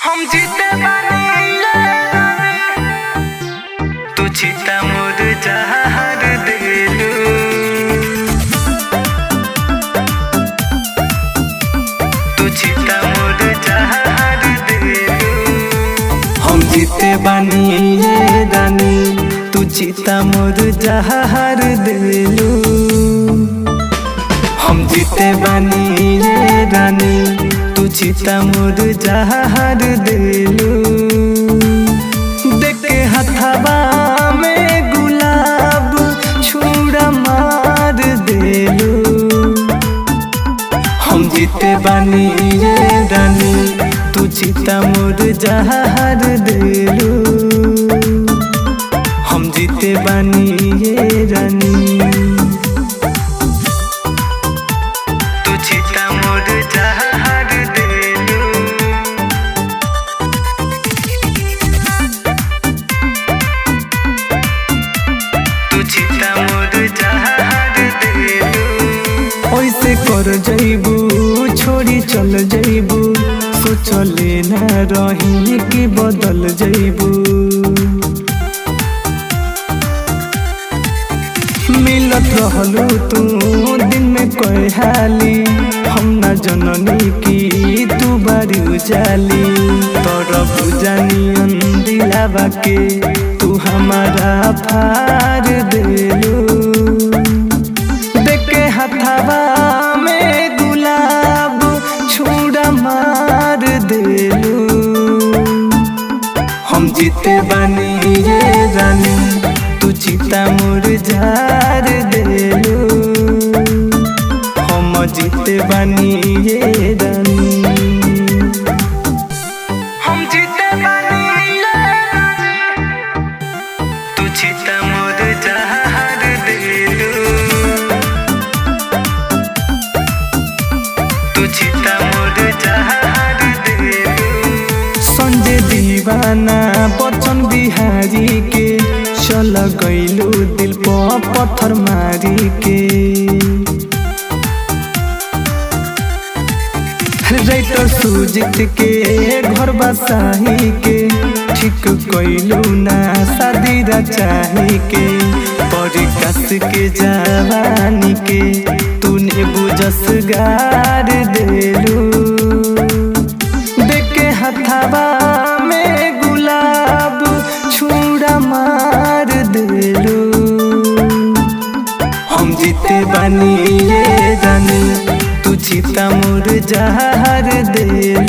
हम जीते बानी तू चिता मोर जहार देलू। तू चिता मोर जहार देलू। हम जीते बानी रानी तू चिता मोर जहार देलू। हम जीते बानी रानी तू चिता मोर जहार देलू। देखे हथवा में गुलाब छुरा मार देलू। हम जीते बानी रानी तू चिता मोर जहार देलू। हम जीते बानी रानी तू चिता मोर जहार देलू। तू चिता मोर जहार देलू। ओइसे कर जइबू छोड़ी चल जइबू सोचले ना रही कि बदल जइबू। मिलत रहलू तू दिन में कोई हाली हम ना जननी की तू बारी उजाली। तोरा बुझानी दिलावा के तू हमारा फार देलू। देखे हथवा में गुलाब छुरा मार देलू। हम जीते बानी रानी तू चिता मोर जार देलू। हम जीते बानी रानी। हम जीते बानी तू चिता मोर जार देलू। तू चिता मोर जार देलू। संजय दीवाना बचन बिहारी के चल गइलू दिल पर पत्थर मारी के। राइटर सुजीत के घर बसाही के ठीक कइलू ना शादी रचाही के। परिकाश के जवानी के तूने बुझस गार देलू। देखे हथवा में गुलाब छुरा मार देलू। हम जीते बानी रानी तू चिता मोर जहार देलू।